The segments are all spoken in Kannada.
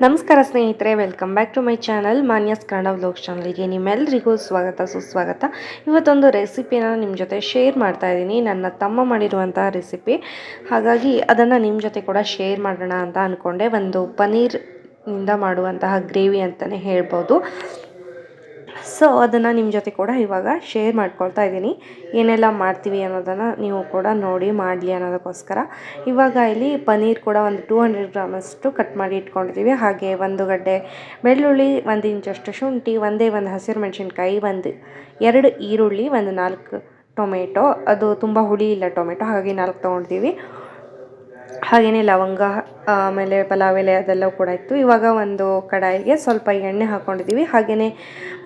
ನಮಸ್ಕಾರ ಸ್ನೇಹಿತರೆ, welcome back to my channel Manya's Kannada vlogs ಚಾನಲ್ಗೆ ನಿಮ್ಮೆಲ್ಲರಿಗೂ ಸ್ವಾಗತ ಸುಸ್ವಾಗತ. ಇವತ್ತೊಂದು ರೆಸಿಪಿನ ನಿಮ್ಮ ಜೊತೆ ಶೇರ್ ಮಾಡ್ತಾ ಇದ್ದೀನಿ. ನನ್ನ ತಮ್ಮ ಮಾಡಿರುವಂತಹ ರೆಸಿಪಿ, ಹಾಗಾಗಿ ಅದನ್ನು ನಿಮ್ಮ ಜೊತೆ ಕೂಡ ಶೇರ್ ಮಾಡೋಣ ಅಂತ ಅಂದ್ಕೊಂಡೆ. ಒಂದು ಪನ್ನೀರಿಂದ ಮಾಡುವಂತಹ ಗ್ರೇವಿ ಅಂತಲೇ ಹೇಳ್ಬೋದು. ಸೊ ಅದನ್ನು ನಿಮ್ಮ ಜೊತೆ ಕೂಡ ಇವಾಗ ಶೇರ್ ಮಾಡ್ಕೊಳ್ತಾ ಇದ್ದೀನಿ. ಏನೆಲ್ಲ ಮಾಡ್ತೀವಿ ಅನ್ನೋದನ್ನು ನೀವು ಕೂಡ ನೋಡಿ ಮಾಡಲಿ ಅನ್ನೋದಕ್ಕೋಸ್ಕರ. ಇವಾಗ ಇಲ್ಲಿ ಪನ್ನೀರ್ ಕೂಡ ಒಂದು 200 ಗ್ರಾಮಷ್ಟು ಕಟ್ ಮಾಡಿ ಇಟ್ಕೊಂಡಿದ್ದೀವಿ. ಹಾಗೆ ಒಂದು ಗಡ್ಡೆ ಬೆಳ್ಳುಳ್ಳಿ, 1 ಇಂಚಷ್ಟು ಶುಂಠಿ, ಒಂದೇ ಒಂದು ಹಸಿರು ಮೆಣಸಿನ್ಕಾಯಿ, 2 ಈರುಳ್ಳಿ, 4 ಟೊಮೆಟೊ. ಅದು ತುಂಬ ಹುಳಿ ಇಲ್ಲ ಟೊಮೆಟೊ, ಹಾಗಾಗಿ 4 ತೊಗೊಂಡಿದ್ದೀವಿ. ಹಾಗೆಯೇ ಲವಂಗ, ಆಮೇಲೆ ಪಲಾವ್ ಎಲೆ ಅದೆಲ್ಲ ಕೂಡ ಇತ್ತು. ಇವಾಗ ಒಂದು ಕಡಾಯಿಗೆ ಸ್ವಲ್ಪ ಎಣ್ಣೆ ಹಾಕ್ಕೊಂಡಿದ್ದೀವಿ. ಹಾಗೆಯೇ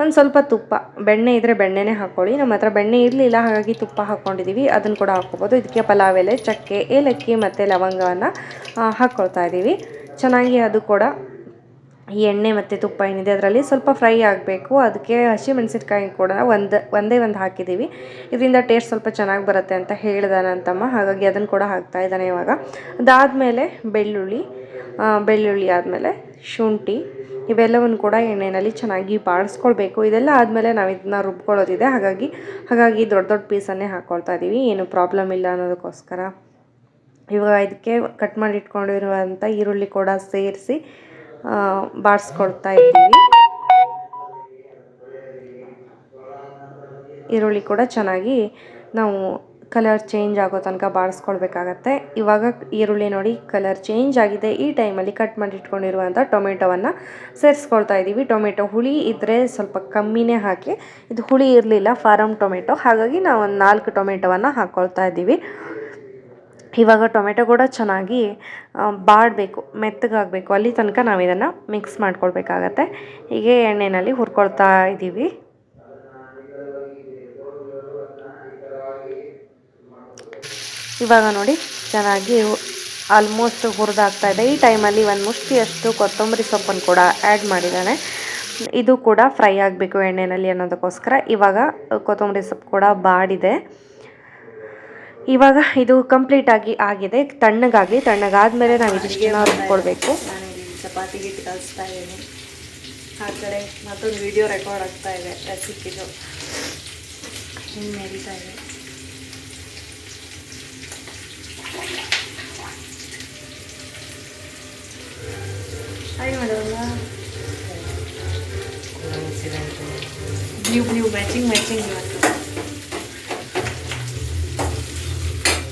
ಒಂದು ಸ್ವಲ್ಪ ತುಪ್ಪ, ಬೆಣ್ಣೆ ಇದ್ದರೆ ಬೆಣ್ಣೆನೇ ಹಾಕ್ಕೊಳ್ಳಿ. ನಮ್ಮ ಹತ್ರ ಬೆಣ್ಣೆ ಇರಲಿಲ್ಲ, ಹಾಗಾಗಿ ತುಪ್ಪ ಹಾಕ್ಕೊಂಡಿದ್ದೀವಿ. ಅದನ್ನು ಕೂಡ ಹಾಕ್ಕೊಬೋದು. ಇದಕ್ಕೆ ಪಲಾವ್ ಎಲೆ, ಚಕ್ಕೆ, ಏಲಕ್ಕಿ ಮತ್ತು ಲವಂಗವನ್ನು ಹಾಕ್ಕೊಳ್ತಾ ಇದ್ದೀವಿ. ಚೆನ್ನಾಗಿ ಅದು ಕೂಡ ಈ ಎಣ್ಣೆ ಮತ್ತು ತುಪ್ಪ ಏನಿದೆ ಅದರಲ್ಲಿ ಸ್ವಲ್ಪ ಫ್ರೈ ಆಗಬೇಕು. ಅದಕ್ಕೆ ಹಸಿಮೆಣಸಿನ್ಕಾಯಿ ಕೂಡ ಒಂದೇ ಒಂದು ಹಾಕಿದ್ದೀವಿ. ಇದರಿಂದ ಟೇಸ್ಟ್ ಸ್ವಲ್ಪ ಚೆನ್ನಾಗಿ ಬರುತ್ತೆ ಅಂತ ಹೇಳಿದ ನನ್ನ ತಮ್ಮ, ಹಾಗಾಗಿ ಅದನ್ನು ಕೂಡ ಹಾಕ್ತಾ ಇದ್ದಾನೆ ಇವಾಗ. ಅದಾದಮೇಲೆ ಬೆಳ್ಳುಳ್ಳಿ ಆದಮೇಲೆ ಶುಂಠಿ, ಇವೆಲ್ಲವನ್ನು ಕೂಡ ಎಣ್ಣೆಯಲ್ಲಿ ಚೆನ್ನಾಗಿ ಬಾಡಿಸ್ಕೊಳ್ಬೇಕು. ಇದೆಲ್ಲ ಆದಮೇಲೆ ನಾವು ಇದನ್ನ ರುಬ್ಕೊಳ್ಳೋದಿದೆ, ಹಾಗಾಗಿ ದೊಡ್ಡ ಪೀಸನ್ನೇ ಹಾಕ್ಕೊಳ್ತಾ ಇದ್ದೀವಿ. ಏನು ಪ್ರಾಬ್ಲಮ್ ಇಲ್ಲ ಅನ್ನೋದಕ್ಕೋಸ್ಕರ. ಇವಾಗ ಇದಕ್ಕೆ ಕಟ್ ಮಾಡಿ ಇಟ್ಕೊಂಡಿರುವಂಥ ಈರುಳ್ಳಿ ಕೂಡ ಸೇರಿಸಿ ಬಾಡಿಸ್ಕೊಳ್ತಾ ಇದ್ದೀವಿ. ಈರುಳ್ಳಿ ಕೂಡ ಚೆನ್ನಾಗಿ ನಾವು ಕಲರ್ ಚೇಂಜ್ ಆಗೋ ತನಕ ಬಾಡಿಸ್ಕೊಳ್ಬೇಕಾಗತ್ತೆ. ಇವಾಗ ಈರುಳ್ಳಿ ನೋಡಿ ಕಲರ್ ಚೇಂಜ್ ಆಗಿದೆ. ಈ ಟೈಮಲ್ಲಿ ಕಟ್ ಮಾಡಿ ಇಟ್ಕೊಂಡಿರುವಂಥ ಟೊಮೆಟೊವನ್ನು ಸೇರಿಸ್ಕೊಳ್ತಾ ಇದ್ದೀವಿ. ಟೊಮೆಟೊ ಹುಳಿ ಇದ್ದರೆ ಸ್ವಲ್ಪ ಕಮ್ಮಿನೇ ಹಾಕಿ. ಇದು ಹುಳಿ ಇರಲಿಲ್ಲ, ಫಾರಮ್ ಟೊಮೆಟೊ, ಹಾಗಾಗಿ ನಾವು ಒಂದು 4 ಟೊಮೆಟೊವನ್ನು ಹಾಕ್ಕೊಳ್ತಾ ಇದ್ದೀವಿ. ಇವಾಗ ಟೊಮೆಟೊ ಕೂಡ ಚೆನ್ನಾಗಿ ಬಾಡಬೇಕು, ಮೆತ್ತಗಾಗಬೇಕು. ಅಲ್ಲಿ ತನಕ ನಾವು ಇದನ್ನು ಮಿಕ್ಸ್ ಮಾಡ್ಕೊಳ್ಬೇಕಾಗತ್ತೆ. ಹೀಗೆ ಎಣ್ಣೆಯಲ್ಲಿ ಹುರ್ಕೊಳ್ತಾ ಇದ್ದೀವಿ. ಇವಾಗ ನೋಡಿ ಚೆನ್ನಾಗಿ ಆಲ್ಮೋಸ್ಟ್ ಹುರಿದಾಗ್ತಾ ಇದೆ. ಈ ಟೈಮಲ್ಲಿ ಒಂದು ಮುಷ್ಟಿಯಷ್ಟು ಕೊತ್ತಂಬರಿ ಸೊಪ್ಪನ್ನು ಕೂಡ ಆ್ಯಡ್ ಮಾಡಿದ್ದಾನೆ. ಇದು ಕೂಡ ಫ್ರೈ ಆಗಬೇಕು ಎಣ್ಣೆಯಲ್ಲಿ ಅನ್ನೋದಕ್ಕೋಸ್ಕರ. ಇವಾಗ ಕೊತ್ತಂಬರಿ ಸೊಪ್ಪು ಕೂಡ ಬಾಡಿದೆ. ಇವಾಗ ಇದು ಕಂಪ್ಲೀಟಾಗಿ ಆಗಿದೆ. ತಣ್ಣಗಾದ್ಮೇಲೆ ನಾವು ಇದಿಷ್ಟನ್ನು ರುಬ್ಕೊಳ್ಬೇಕು. ನಾನು ಚಪಾತಿ ಹಿಟ್ಟು ಕಲಿಸ್ತಾ ಇದ್ದೀನಿ. ಆ ಕಡೆ ಮತ್ತೊಂದು ವಿಡಿಯೋ ರೆಕಾರ್ಡ್ ಆಗ್ತಾ ಇದೆ ರೆಸಿಪಿದು. ಹಿಂಗೆ ನಡೀತಾ ಇದೆ. ಹಾಯ್ ಮಾಡೋಣ. ಬ್ಲೂ ಮ್ಯಾಚಿಂಗ್ ಇವತ್ತು.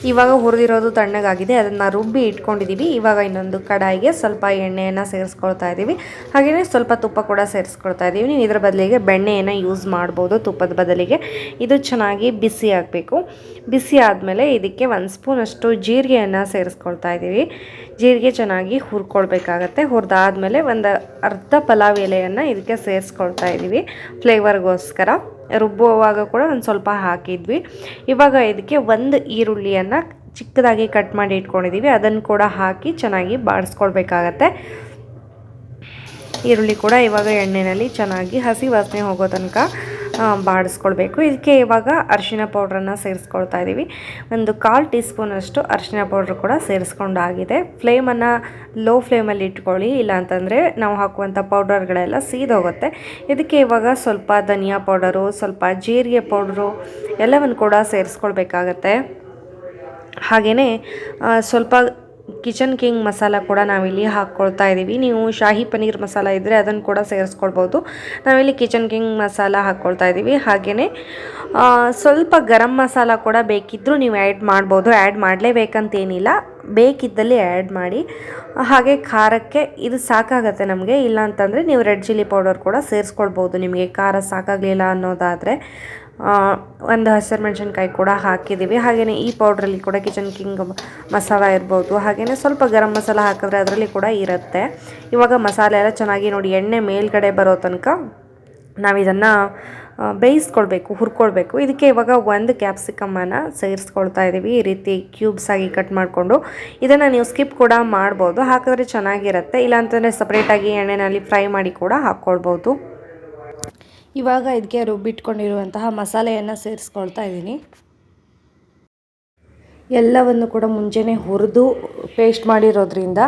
ಇವಾಗ ಹುರಿದಿರೋದು ತಣ್ಣಗಾಗಿದೆ, ಅದನ್ನು ರುಬ್ಬಿ ಇಟ್ಕೊಂಡಿದ್ದೀವಿ. ಇವಾಗ ಇನ್ನೊಂದು ಕಡಾಯಿಗೆ ಸ್ವಲ್ಪ ಎಣ್ಣೆಯನ್ನು ಸೇರಿಸ್ಕೊಳ್ತಾ ಇದ್ದೀವಿ. ಹಾಗೆಯೇ ಸ್ವಲ್ಪ ತುಪ್ಪ ಕೂಡ ಸೇರಿಸ್ಕೊಳ್ತಾ ಇದ್ದೀವಿ. ನೀವು ಇದರ ಬದಲಿಗೆ ಬೆಣ್ಣೆಯನ್ನು ಯೂಸ್ ಮಾಡ್ಬೋದು, ತುಪ್ಪದ ಬದಲಿಗೆ. ಇದು ಚೆನ್ನಾಗಿ ಬಿಸಿ ಆಗಬೇಕು. ಬಿಸಿ ಆದಮೇಲೆ ಇದಕ್ಕೆ 1 ಸ್ಪೂನಷ್ಟು ಜೀರಿಗೆಯನ್ನು ಸೇರಿಸ್ಕೊಳ್ತಾ ಇದ್ದೀವಿ. ಜೀರಿಗೆ ಚೆನ್ನಾಗಿ ಹುರ್ಕೊಳ್ಬೇಕಾಗತ್ತೆ. ಹುರಿದಾದ್ಮೇಲೆ ಒಂದು ಅರ್ಧ ಪಲಾವ್ ಎಲೆಯನ್ನು ಇದಕ್ಕೆ ಸೇರಿಸ್ಕೊಳ್ತಾ ಇದ್ದೀವಿ ಫ್ಲೇವರ್ಗೋಸ್ಕರ. ರುಬ್ಬುವಾಗ ಕೂಡ ಒಂದು ಸ್ವಲ್ಪ ಹಾಕಿದ್ವಿ. ಇವಾಗ ಇದಕ್ಕೆ 1 ಈರುಳ್ಳಿಯನ್ನು ಚಿಕ್ಕದಾಗಿ ಕಟ್ ಮಾಡಿ ಇಟ್ಕೊಂಡಿದ್ದೀವಿ. ಅದನ್ನು ಕೂಡ ಹಾಕಿ ಚೆನ್ನಾಗಿ ಬಾಡಿಸ್ಕೊಳ್ಬೇಕಾಗತ್ತೆ. ಈರುಳ್ಳಿ ಕೂಡ ಇವಾಗ ಎಣ್ಣೆಯಲ್ಲಿ ಚೆನ್ನಾಗಿ ಹಸಿ ವಾಸನೆ ಹೋಗೋ ತನಕ ಬಾಡಿಸ್ಕೊಳ್ಬೇಕು. ಇದಕ್ಕೆ ಇವಾಗ ಅರಿಶಿನ ಪೌಡ್ರನ್ನು ಸೇರಿಸ್ಕೊಳ್ತಾ ಇದ್ದೀವಿ. ಒಂದು 1/4 ಟೀ ಸ್ಪೂನಷ್ಟು ಅರಿಶಿನ ಪೌಡ್ರ್ ಕೂಡ ಸೇರಿಸ್ಕೊಂಡಾಗಿದೆ. ಫ್ಲೇಮನ್ನು ಲೋ ಫ್ಲೇಮಲ್ಲಿ ಇಟ್ಕೊಳ್ಳಿ, ಇಲ್ಲಾಂತಂದರೆ ನಾವು ಹಾಕುವಂಥ ಪೌಡರ್ಗಳೆಲ್ಲ ಸೀದೋಗುತ್ತೆ. ಇದಕ್ಕೆ ಇವಾಗ ಸ್ವಲ್ಪ ಧನಿಯಾ ಪೌಡರು, ಸ್ವಲ್ಪ ಜೀರಿಗೆ ಪೌಡ್ರು ಎಲ್ಲವನ್ನು ಕೂಡ ಸೇರಿಸ್ಕೊಳ್ಬೇಕಾಗತ್ತೆ. ಹಾಗೆಯೇ ಸ್ವಲ್ಪ ಕಿಚನ್ ಕಿಂಗ್ ಮಸಾಲ ಕೂಡ ನಾವಿಲ್ಲಿ ಹಾಕ್ಕೊಳ್ತಾ ಇದ್ದೀವಿ. ನೀವು ಶಾಹಿ ಪನ್ನೀರ್ ಮಸಾಲ ಇದ್ದರೆ ಅದನ್ನು ಕೂಡ ಸೇರಿಸ್ಕೊಳ್ಬೋದು. ನಾವಿಲ್ಲಿ ಕಿಚನ್ ಕಿಂಗ್ ಮಸಾಲ ಹಾಕ್ಕೊಳ್ತಾ ಇದ್ದೀವಿ. ಹಾಗೆಯೇ ಸ್ವಲ್ಪ ಗರಂ ಮಸಾಲ ಕೂಡ ಬೇಕಿದ್ದರೂ ನೀವು ಆ್ಯಡ್ ಮಾಡ್ಬೋದು. ಆ್ಯಡ್ ಮಾಡಲೇಬೇಕಂತೇನಿಲ್ಲ, ಬೇಕಿದ್ದಲ್ಲಿ ಆ್ಯಡ್ ಮಾಡಿ. ಹಾಗೆ ಖಾರಕ್ಕೆ ಇದು ಸಾಕಾಗತ್ತೆ ನಮಗೆ. ಇಲ್ಲಾಂತಂದರೆ ನೀವು ರೆಡ್ ಚಿಲ್ಲಿ ಪೌಡರ್ ಕೂಡ ಸೇರಿಸ್ಕೊಳ್ಬೋದು, ನಿಮಗೆ ಖಾರ ಸಾಕಾಗಲಿಲ್ಲ ಅನ್ನೋದಾದರೆ. ಒಂದು ಹಸಿರು ಮೆಣಸಿನ್ಕಾಯಿ ಕೂಡ ಹಾಕಿದ್ದೀವಿ. ಹಾಗೆಯೇ ಈ ಪೌಡ್ರಲ್ಲಿ ಕೂಡ ಕಿಚನ್ ಕಿಂಗ್ ಮಸಾಲ ಇರ್ಬೋದು. ಹಾಗೆಯೇ ಸ್ವಲ್ಪ ಗರಂ ಮಸಾಲ ಹಾಕಿದ್ರೆ ಅದರಲ್ಲಿ ಕೂಡ ಇರುತ್ತೆ. ಇವಾಗ ಮಸಾಲೆ ಎಲ್ಲ ಚೆನ್ನಾಗಿ ನೋಡಿ ಎಣ್ಣೆ ಮೇಲ್ಗಡೆ ಬರೋ ತನಕ ನಾವು ಇದನ್ನು ಬೇಯಿಸ್ಕೊಳ್ಬೇಕು, ಹುರ್ಕೊಳ್ಬೇಕು. ಇದಕ್ಕೆ ಇವಾಗ 1 ಕ್ಯಾಪ್ಸಿಕಮ್ಮನ್ನು ಸೇರಿಸ್ಕೊಳ್ತಾ ಇದ್ದೀವಿ. ಈ ರೀತಿ ಕ್ಯೂಬ್ಸ್ ಆಗಿ ಕಟ್ ಮಾಡಿಕೊಂಡು. ಇದನ್ನು ನೀವು ಸ್ಕಿಪ್ ಕೂಡ ಮಾಡ್ಬೋದು, ಹಾಕಿದ್ರೆ ಚೆನ್ನಾಗಿರುತ್ತೆ. ಇಲ್ಲಾಂತಂದರೆ ಸಪ್ರೇಟಾಗಿ ಎಣ್ಣೆಯಲ್ಲಿ ಫ್ರೈ ಮಾಡಿ ಕೂಡ ಹಾಕ್ಕೊಳ್ಬೋದು. ಇವಾಗ ಇದಕ್ಕೆ ರುಬ್ಬಿಟ್ಕೊಂಡಿರುವಂತಹ ಮಸಾಲೆಯನ್ನು ಸೇರಿಸ್ಕೊಳ್ತಾ ಇದ್ದೀನಿ. ಎಲ್ಲವನ್ನು ಕೂಡ ಮುಂಚೆನೇ ಹುರಿದು ಪೇಸ್ಟ್ ಮಾಡಿರೋದ್ರಿಂದ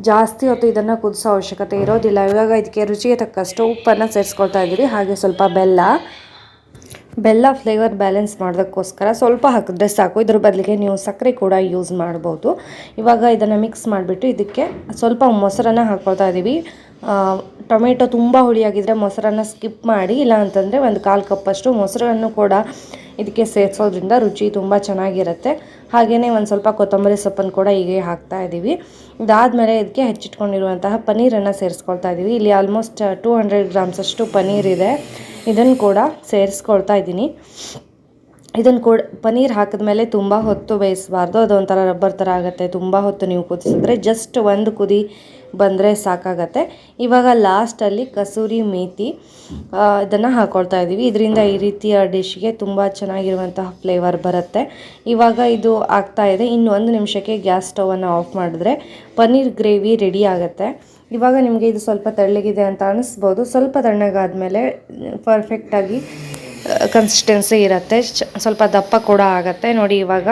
ಜಾಸ್ತಿ ಹೊತ್ತು ಇದನ್ನು ಕುದಿಸೋ ಅವಶ್ಯಕತೆ ಇರೋದಿಲ್ಲ. ಇವಾಗ ಇದಕ್ಕೆ ರುಚಿಗೆ ತಕ್ಕಷ್ಟು ಉಪ್ಪನ್ನು ಸೇರಿಸ್ಕೊಳ್ತಾ ಇದ್ದೀವಿ, ಹಾಗೆ ಸ್ವಲ್ಪ ಬೆಲ್ಲ ಫ್ಲೇವರ್ ಬ್ಯಾಲೆನ್ಸ್ ಮಾಡೋದಕ್ಕೋಸ್ಕರ ಸ್ವಲ್ಪ ಹಾಕಿದ್ರೆ ಸಾಕು. ಇದ್ರ ಬದಲಿಗೆ ನೀವು ಸಕ್ಕರೆ ಕೂಡ ಯೂಸ್ ಮಾಡ್ಬೋದು. ಇವಾಗ ಇದನ್ನು ಮಿಕ್ಸ್ ಮಾಡಿಬಿಟ್ಟು ಇದಕ್ಕೆ ಸ್ವಲ್ಪ ಮೊಸರನ್ನು ಹಾಕ್ಕೊಳ್ತಾ ಇದ್ದೀವಿ. ಟೊಮೆಟೊ ತುಂಬ ಹುಳಿಯಾಗಿದ್ದರೆ ಮೊಸರನ್ನು ಸ್ಕಿಪ್ ಮಾಡಿ, ಇಲ್ಲ ಅಂತಂದರೆ 1/4 ಕಪ್ಪಷ್ಟು ಮೊಸರನ್ನು ಕೂಡ ಇದಕ್ಕೆ ಸೇರಿಸೋದ್ರಿಂದ ರುಚಿ ತುಂಬ ಚೆನ್ನಾಗಿರುತ್ತೆ. ಹಾಗೆಯೇ ಒಂದು ಸ್ವಲ್ಪ ಕೊತ್ತಂಬರಿ ಸೊಪ್ಪನ್ನು ಕೂಡ ಹೀಗೆ ಹಾಕ್ತಾ ಇದ್ದೀವಿ. ಇದಾದಮೇಲೆ ಇದಕ್ಕೆ ಹೆಚ್ಚಿಟ್ಕೊಂಡಿರುವಂತಹ ಪನ್ನೀರನ್ನು ಸೇರಿಸ್ಕೊಳ್ತಾ ಇದ್ದೀವಿ. ಇಲ್ಲಿ ಆಲ್ಮೋಸ್ಟ್ 200 ಗ್ರಾಮ್ಸಷ್ಟು ಪನ್ನೀರ್ ಇದೆ. ಇದನ್ನು ಕೂಡ ಸೇರಿಸ್ಕೊಳ್ತಾ ಇದ್ದೀನಿ. ಇದನ್ನು ಕೂಡ ಪನ್ನೀರ್ ಹಾಕಿದ್ಮೇಲೆ ತುಂಬ ಹೊತ್ತು ಬೇಯಿಸಬಾರ್ದು, ಅದೊಂಥರ ರಬ್ಬರ್ ಥರ ಆಗುತ್ತೆ. ತುಂಬ ಹೊತ್ತು ನೀವು ಕುದಿಸಿದ್ರೆ ಜಸ್ಟ್ ಒಂದು ಕುದಿ ಬಂದರೆ ಸಾಕಾಗತ್ತೆ. ಇವಾಗ ಲಾಸ್ಟಲ್ಲಿ ಕಸೂರಿ ಮೇಥಿ ಇದನ್ನು ಹಾಕ್ಕೊಳ್ತಾ ಇದ್ದೀವಿ. ಇದರಿಂದ ಈ ರೀತಿಯ ಡಿಶ್ಗೆ ತುಂಬ ಚೆನ್ನಾಗಿರುವಂತಹ ಫ್ಲೇವರ್ ಬರುತ್ತೆ. ಇವಾಗ ಇದು ಆಗ್ತಾ ಇದೆ. ಇನ್ನು 1 ನಿಮಿಷಕ್ಕೆ ಗ್ಯಾಸ್ ಸ್ಟವನ್ನು ಆಫ್ ಮಾಡಿದ್ರೆ ಪನ್ನೀರ್ ಗ್ರೇವಿ ರೆಡಿ ಆಗುತ್ತೆ. ಇವಾಗ ನಿಮಗೆ ಇದು ಸ್ವಲ್ಪ ತೆಳ್ಳಗಿದೆ ಅಂತ ಅನಿಸ್ಬೋದು. ಸ್ವಲ್ಪ ತಣ್ಣಗಾದ್ಮೇಲೆ ಪರ್ಫೆಕ್ಟಾಗಿ ಕನ್ಸಿಸ್ಟೆನ್ಸಿ ಇರುತ್ತೆ, ಸ್ವಲ್ಪ ದಪ್ಪ ಕೂಡ ಆಗುತ್ತೆ. ನೋಡಿ ಇವಾಗ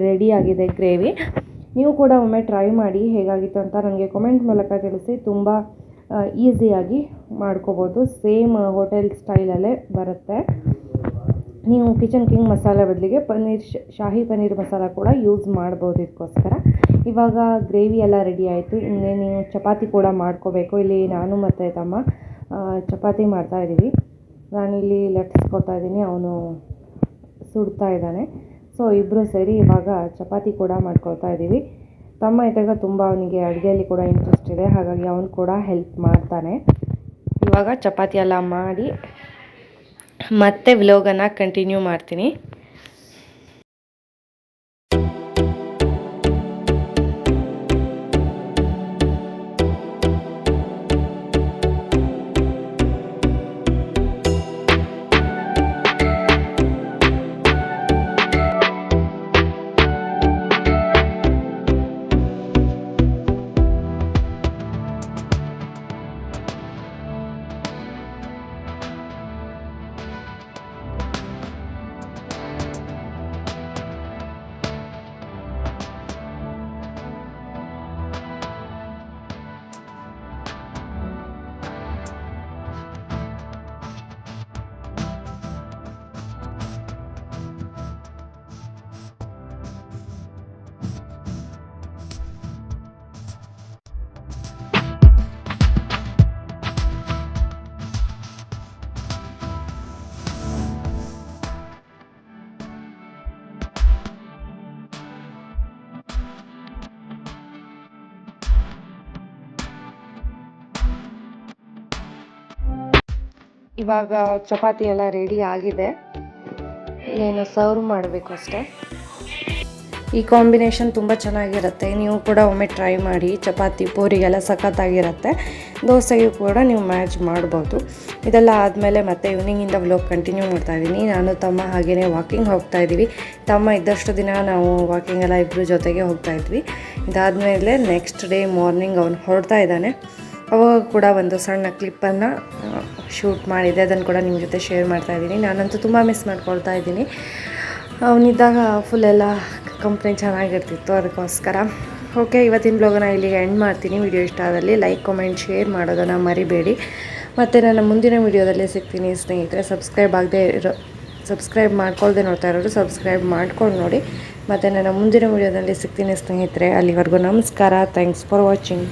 ರೆಡಿ ಆಗಿದೆ ಗ್ರೇವಿ. ನೀವು ಕೂಡ ಒಮ್ಮೆ ಟ್ರೈ ಮಾಡಿ ಹೇಗಾಗಿತ್ತು ಅಂತ ನನಗೆ ಕಮೆಂಟ್ ಮೂಲಕ ತಿಳಿಸಿ. ತುಂಬ ಈಸಿಯಾಗಿ ಮಾಡ್ಕೋಬೋದು, ಸೇಮ್ ಹೋಟೆಲ್ ಸ್ಟೈಲಲ್ಲೇ ಬರುತ್ತೆ. ನೀವು ಕಿಚನ್ ಕಿಂಗ್ ಮಸಾಲೆ ಬದಲಿಗೆ ಶಾಹಿ ಪನ್ನೀರ್ ಮಸಾಲ ಕೂಡ ಯೂಸ್ ಮಾಡ್ಬೋದು ಇದಕ್ಕೋಸ್ಕರ. ಇವಾಗ ಗ್ರೇವಿ ಎಲ್ಲ ರೆಡಿ ಆಯಿತು. ಇನ್ನೇ ನೀವು ಚಪಾತಿ ಕೂಡ ಮಾಡ್ಕೋಬೇಕು. ಇಲ್ಲಿ ನಾನು ಮತ್ತು ತಮ್ಮ ಚಪಾತಿ ಮಾಡ್ತಾಯಿದ್ದೀವಿ. ನಾನಿಲ್ಲಿ ಲಟ್ಟಿಸ್ಕೊತಾ ಇದ್ದೀನಿ, ಅವನು ಸುಡ್ತಾ ಇದ್ದಾನೆ. ಸೊ ಇಬ್ಬರು ಸೇರಿ ಇವಾಗ ಚಪಾತಿ ಕೂಡ ಮಾಡ್ಕೊಳ್ತಾ ಇದ್ದೀವಿ. ತಮ್ಮ ಇದ್ದಾಗ ತುಂಬ ಅವನಿಗೆ ಅಡುಗೆಯಲ್ಲಿ ಕೂಡ ಇಂಟ್ರೆಸ್ಟ್ ಇದೆ, ಹಾಗಾಗಿ ಅವನು ಕೂಡ ಹೆಲ್ಪ್ ಮಾಡ್ತಾನೆ. ಇವಾಗ ಚಪಾತಿ ಎಲ್ಲ ಮಾಡಿ ಮತ್ತೆ ವ್ಲಾಗನ್ನು ಕಂಟಿನ್ಯೂ ಮಾಡ್ತೀನಿ. ಇವಾಗ ಚಪಾತಿ ಎಲ್ಲ ರೆಡಿ ಆಗಿದೆ, ಏನು ಸರ್ವ್ ಮಾಡಬೇಕು ಅಷ್ಟೇ. ಈ ಕಾಂಬಿನೇಷನ್ ತುಂಬ ಚೆನ್ನಾಗಿರುತ್ತೆ. ನೀವು ಕೂಡ ಒಮ್ಮೆ ಟ್ರೈ ಮಾಡಿ. ಚಪಾತಿ ಪೂರಿಗೆಲ್ಲ ಸಖತ್ತಾಗಿರುತ್ತೆ. ದೋಸೆಗೂ ಕೂಡ ನೀವು ಮ್ಯಾಚ್ ಮಾಡ್ಬೋದು. ಇದೆಲ್ಲ ಆದಮೇಲೆ ಮತ್ತೆ ಈವ್ನಿಂಗಿಂದ ವ್ಲಾಗ್ ಕಂಟಿನ್ಯೂ ಮಾಡ್ತಾಯಿದ್ದೀನಿ. ನಾನು ತಮ್ಮ ಹಾಗೆಯೇ ವಾಕಿಂಗ್ ಹೋಗ್ತಾಯಿದ್ದೀವಿ. ತಮ್ಮ ಇದ್ದಷ್ಟು ದಿನ ನಾವು ವಾಕಿಂಗೆಲ್ಲ ಇಬ್ಬರು ಜೊತೆಗೆ ಹೋಗ್ತಾಯಿದ್ವಿ. ಇದಾದಮೇಲೆ ನೆಕ್ಸ್ಟ್ ಡೇ ಮಾರ್ನಿಂಗ್ ಅವನು ಹೊರಡ್ತಾ ಇದ್ದಾನೆ. ಅವಾಗ ಕೂಡ ಒಂದು ಸಣ್ಣ ಕ್ಲಿಪ್ಪನ್ನು ಶೂಟ್ ಮಾಡಿದೆ, ಅದನ್ನು ಕೂಡ ನಿಮ್ಮ ಜೊತೆ ಶೇರ್ ಮಾಡ್ತಾಯಿದ್ದೀನಿ. ನಾನಂತೂ ತುಂಬ ಮಿಸ್ ಮಾಡ್ಕೊಳ್ತಾ ಇದ್ದೀನಿ. ಅವನಿದ್ದಾಗ ಫುಲ್ಲೆಲ್ಲ ಕಂಪ್ನಿ ಚೆನ್ನಾಗಿರ್ತಿತ್ತು, ಅದಕ್ಕೋಸ್ಕರ. ಓಕೆ, ಇವತ್ತಿನ ಬ್ಲಾಗನ್ನು ಇಲ್ಲಿಗೆ ಎಂಡ್ ಮಾಡ್ತೀನಿ. ವಿಡಿಯೋ ಇಷ್ಟ ಆದಲ್ಲಿ ಲೈಕ್, ಕಮೆಂಟ್, ಶೇರ್ ಮಾಡೋದನ್ನು ಮರಿಬೇಡಿ. ಮತ್ತು ನನ್ನ ಮುಂದಿನ ವಿಡಿಯೋದಲ್ಲಿ ಸಿಗ್ತೀನಿ ಸ್ನೇಹಿತರೆ. ಸಬ್ಸ್ಕ್ರೈಬ್ ಮಾಡ್ಕೊಳ್ದೆ ನೋಡ್ತಾ ಇರೋರು ಸಬ್ಸ್ಕ್ರೈಬ್ ಮಾಡ್ಕೊಂಡು ನೋಡಿ. ಮತ್ತು ನನ್ನ ಮುಂದಿನ ವಿಡಿಯೋದಲ್ಲಿ ಸಿಗ್ತೀನಿ ಸ್ನೇಹಿತರೆ. ಅಲ್ಲಿವರೆಗೂ ನಮಸ್ಕಾರ. Thanks for watching.